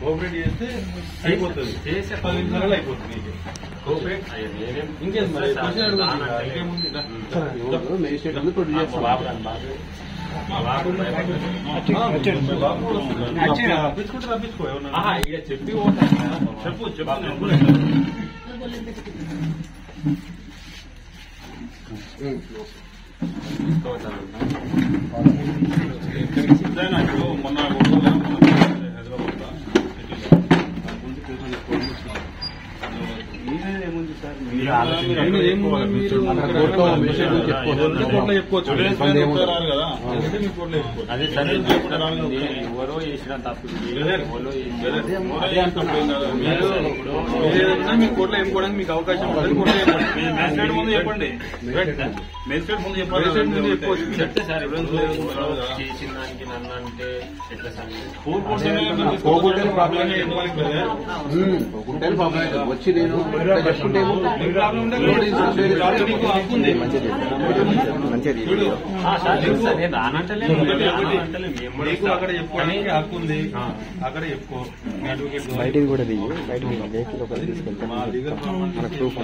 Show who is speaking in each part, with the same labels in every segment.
Speaker 1: Cooperate చేస్తే అయిపోతుంది, 10 నిమిషాలలో అయిపోతుంది. ఇంకేం మరి రప్పించుకో చెప్పి చెప్పు మొన్న ఏముంది సార్, చెప్పుకోవచ్చు కదా. అదే సరే, ఎవరో చేసిన తప్పు మీ కోర్టులో చెప్పుకోవడానికి మీకు అవకాశం ఉంటుంది. ముందు చెప్పండి, మేజిస్ట్రేట్ ముందు చెప్పాలి. చెప్తే సార్ చేసిన దానికి నన్ను అంటే ఎట్లా సార్
Speaker 2: వచ్చి నేను
Speaker 1: అక్కడ చెప్పుకోవడానికి హక్కు ఉంది, అక్కడ చెప్పుకో.
Speaker 3: బయటికి కూడా దిగి బయటికి వెహికల్ ఒకటి తీసుకెళ్తాం, మన ప్రూఫ్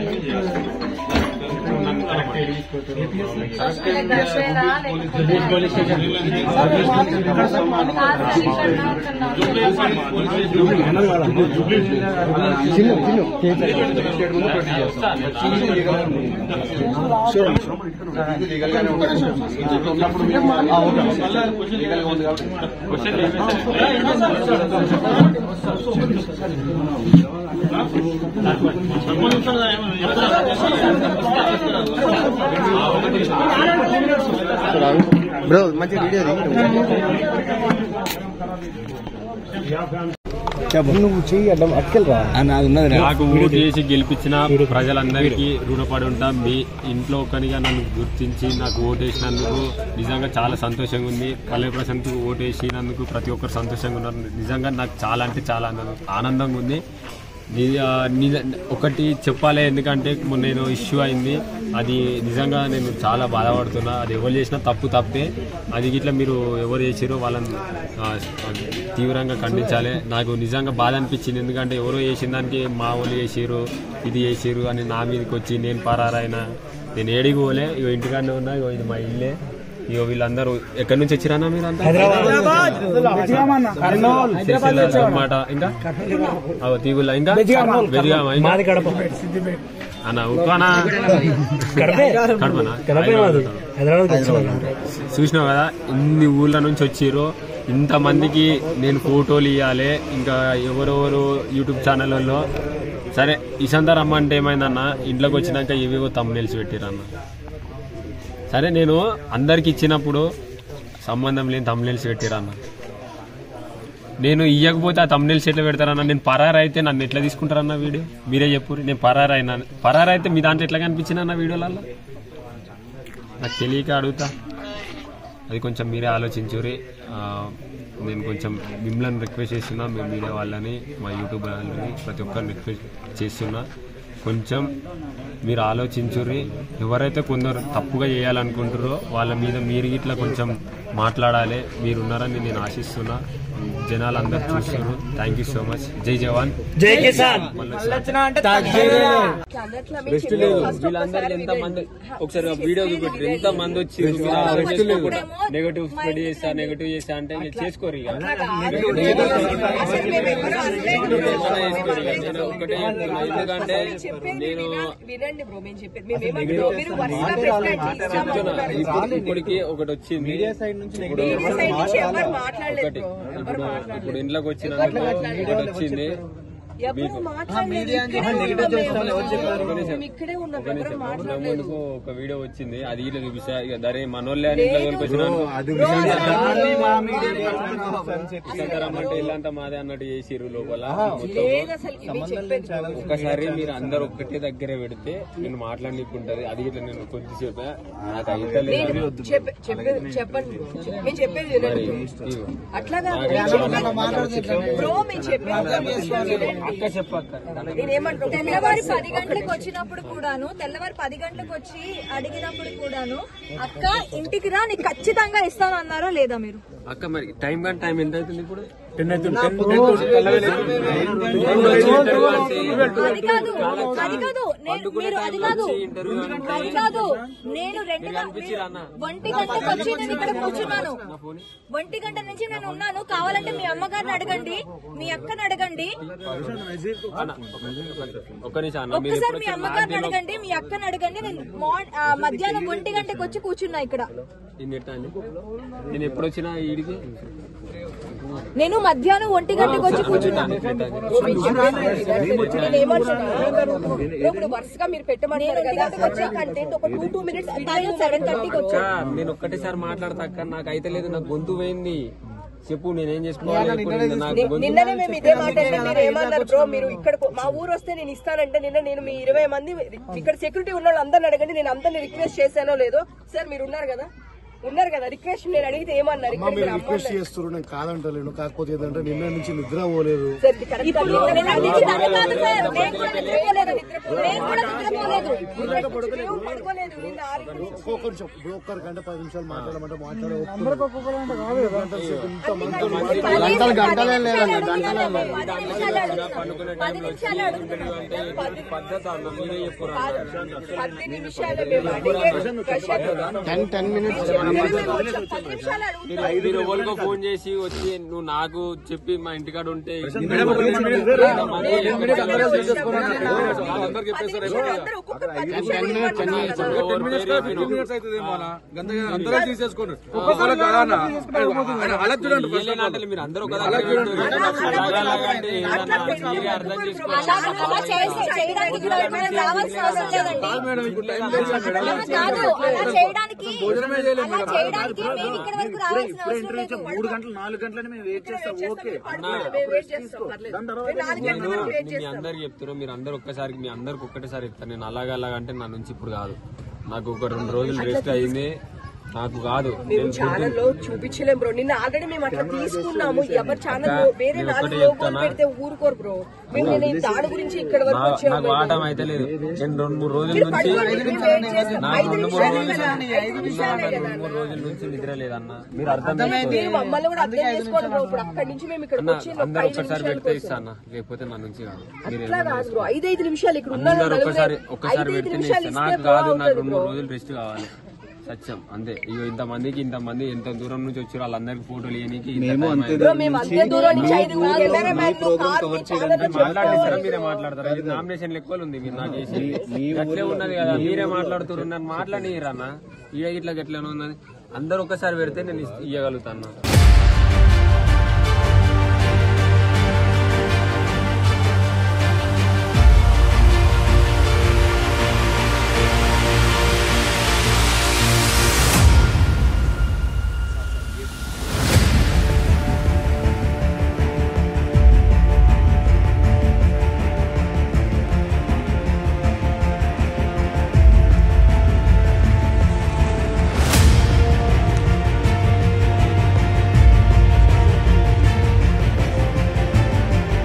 Speaker 3: లీగల్గానే ఉన్నప్పుడు లీగల్గా ఉంది కాబట్టి బ్రో మంచి వీడియో
Speaker 4: నాకు ఓటు చేసి గెలిపించిన ప్రజలందరికీ రుణపడి ఉంటాం. మీ ఇంట్లో ఒకరిగా నన్ను గుర్తించి నాకు ఓటు వేసినందుకు నిజంగా చాలా సంతోషంగా ఉంది. పల్లె ప్రశాంత్కు ఓటు వేసినందుకు ప్రతి ఒక్కరు సంతోషంగా ఉన్నారు. నిజంగా నాకు చాలా అంటే చాలా ఆనందంగా ఉంది. ఒకటి చెప్పాలి, ఎందుకంటే నేను ఇష్యూ అయింది, అది నిజంగా నేను చాలా బాధపడుతున్నా. అది ఎవరు చేసినా తప్పే. అది ఇట్లా మీరు ఎవరు చేసిరో వాళ్ళని తీవ్రంగా ఖండించాలి. నాకు నిజంగా బాధ అనిపించింది, ఎందుకంటే ఎవరో చేసిన దానికి మా వాళ్ళు చేసిరు, ఇది చేసిరు అని నా మీదకి వచ్చి నేను పరారైనా. నేను ఏడికి పోలే, ఇగో ఇంటికాడనే ఉన్నా, ఇగో ఇది మా ఇల్లే. ఇగో వీళ్ళందరూ ఎక్కడి నుంచి వచ్చిరానా మీరు అంతా? అనమాట. ఇంకా తీగుల్లా, ఇంకా అన్న ఉప్పానా కడపనా? చూసినావు కదా, ఇన్ని ఊళ్ళ నుంచి వచ్చిర్రు. ఇంతమందికి నేను ఫోటోలు ఇవ్వాలి, ఇంకా ఎవరెవరు యూట్యూబ్ ఛానళ్ళలో. సరే ఇసంతా రమ్మంటే ఏమైందన్న, ఇంట్లోకి వచ్చినాక ఇవేవో తమ్మునేల్సి పెట్టిరన్న. సరే నేను అందరికి ఇచ్చినప్పుడు సంబంధం లేని తమ్మునేల్సి పెట్టిరన్న. నేను ఇవ్వకపోతే ఆ తమ్మునేల్సి ఎట్లా పెడతారన్న? నేను పరారైతే నన్ను ఎట్లా తీసుకుంటారన్న వీడియో? మీరే చెప్పు. నేను పరారైతే మీ దాంట్లో ఎట్లా కనిపించిందన్న వీడియోలలో? నాకు తెలియక అడుగుతా, అది కొంచెం మీరే ఆలోచించురి. నేను కొంచెం మిమ్మల్ని రిక్వెస్ట్ చేస్తున్నా, మీ మీడియా వాళ్ళని, మా యూట్యూబ్ వాళ్ళని, ప్రతి ఒక్కరిని రిక్వెస్ట్ చేస్తున్నా, కొంచెం మీరు ఆలోచించుర్రి. ఎవరైతే కొందరు తప్పుగా చేయాలనుకుంటారో వాళ్ళ మీద మీరు ఇట్లా కొంచెం మాట్లాడాలి. మీరున్నారని నేను ఆశిస్తున్నా. జనాలు అందరు చూస్తున్నారు. Thank you so much. జై జవాన్, జై కిసాన్. వీళ్ళందరికీ ఎంత మంది ఒకసారి వీడియో చూపెట్టారు, ఎంత మంది వచ్చి నెగటివ్ స్ప్రెడ్ చేస్తా అంటే మీరు చేసుకోరు. ఇక నేను ఒకటే ఎందుకంటే నేను ఇప్పటికి ఒకటి వచ్చింది. ఇప్పుడు ఇంట్లోకి వచ్చిన ఒకటి వచ్చింది. ముందుకు ఒక వీడియో వచ్చింది, అది ఇట్లా చూపిస్తా. ఇక దరే మనోళ్ళే అని ఇట్లా రమ్మంటే ఇల్లంతా మాదే అన్నట్టు చేసిర్రు లోపల. ఒకసారి మీరు అందరు ఒక్కటే దగ్గర పెడితే నేను మాట్లాడనికుంటది. అది ఇట్లా నేను కొద్దిసేపు నాకు అయితే అక్క చెప్పక్క
Speaker 2: తెల్లవారి 10 గంటలకు వచ్చినప్పుడు కూడాను తెల్లవారి 10 గంటలకు వచ్చి అడిగినప్పుడు కూడాను అక్క ఇంటికి రా నీకు ఖచ్చితంగా ఇస్తాను అన్నారా లేదా మీరు?
Speaker 4: అక్క మరి టైం ఎంత అవుతుంది ఇప్పుడు?
Speaker 2: అది కాదు నేను 1 గంటకు వచ్చి నేను ఇక్కడ కూర్చున్నాను. 1 గంట నుంచి నేను ఉన్నాను. కావాలంటే మీ అమ్మగారిని అడగండి, మీ అక్కని అడగండి, ఒక్కసారి మీ అమ్మగారిని అడగండి, మీ అక్కని అడగండి. నేను మధ్యాహ్నం 1 గంటకు వచ్చి కూర్చున్నా ఇక్కడ.
Speaker 4: నేను ఎప్పుడు వచ్చినా ఈడికి
Speaker 2: నేను మధ్యాహ్నం 1 గంటకు వచ్చి కూర్చున్నాను. ఇప్పుడు వరుసగా మీరు పెట్టమన్నారు కదా వచ్చే కంటెంట్ ఒక 2 minutes 7:30కి వచ్చా.
Speaker 4: నేను ఒక్కటేసారి మాట్లాడతా అక్క, నాకు అయితే లేదు, నాకు గొంతు పోయింది. చెప్పు నేనేం చేసుకోవాలి?
Speaker 5: నిన్ననే మేము ఇదే మాట అంటే మీరు ఏమన్నారు బ్రో, మీరు ఇక్కడ మా ఊరు వస్తే నేను ఇస్తానంటే నేను మీ 20 మంది ఇక్కడ సెక్యూరిటీ ఉన్న వాళ్ళు అందరిని అడగండి, నేను అందరిని రిక్వెస్ట్ చేశానో లేదో. సార్ మీరు ఉన్నారు కదా రిక్వెస్ట్ నేను అడిగితే ఏమన్నారు?
Speaker 6: రిక్వెస్ట్ చేస్తారు, నేను కాదంటలేను. కాకపోతే ఏంటంటే నిన్న నుంచి నిద్ర పోలేదు. ఒక్కరి గంట 10 నిమిషాలు మాట్లాడమంటే
Speaker 4: ఫోన్ చేసి వచ్చి నువ్వు నాకు చెప్పి మా ఇంటికాడ ఉంటే మీరు అందరూ అర్థం
Speaker 2: చేసుకోవాలి.
Speaker 6: 3 గంటలు 4 గంటలని మేము వెయిట్ చేస్తాం. ఓకే
Speaker 4: మీ అందరికి చెప్తారు, మీరు అందరు ఒక్కసారి మీ అందరికి ఒక్కటేసారి చెప్తారు. నేను అలాగంటే నా నుంచి ఇప్పుడు కాదు, నాకు ఒక 2 రోజులు రెస్ట్ అయింది, నాకు కాదు.
Speaker 5: మేము ఛానల్ లో చూపించలేం బ్రో, నిన్న ఆల్రెడీ మేము అట్లా తీసుకున్నాము. ఎవరి ఛానల్ వేరే 4 లోగోలు పెడితే ఊరుకోరు బ్రో. దాని గురించి ఇక్కడ వరకు
Speaker 4: నాకు వాటం అయితే లేదు. నేను 2-3 రోజుల నుంచి 3 రోజుల నుంచి నిద్ర లేదన్న. మీరు అర్థం
Speaker 5: మమ్మల్ని కూడా అర్థం చేసుకోవాలి బ్రో. ఇప్పుడు అక్కడి నుంచి మేము ఇక్కడ
Speaker 4: అందరు ఒక్కసారి పెడితే ఇస్తా అన్న, లేకపోతే నా నుంచి కాదు.
Speaker 5: 5 నిమిషాలు ఇక్కడ
Speaker 4: అందరు ఒక్కసారి పెడితే నాకు కాదు, నాకు 2-3 రోజులు రెస్ట్ కావాలి. సత్యం అంతే. ఇగో ఇంతమంది ఎంత దూరం నుంచి వచ్చారు వాళ్ళందరికి ఫోటోలు ఇవ్వడానికి మాట్లాడేస్తారా? మీరే మాట్లాడతారా? ఇది నామినేషన్ లెక్కలు ఉంది. మీరు నాకు వేసి అట్లే ఉన్నది కదా, మీరే మాట్లాడుతున్నారు. నన్ను మాట్లాడిరన్నా ఇట్లా గట్లనే ఉన్నది. అందరు ఒక్కసారి పెడితే నేను ఇవ్వగలుగుతాను.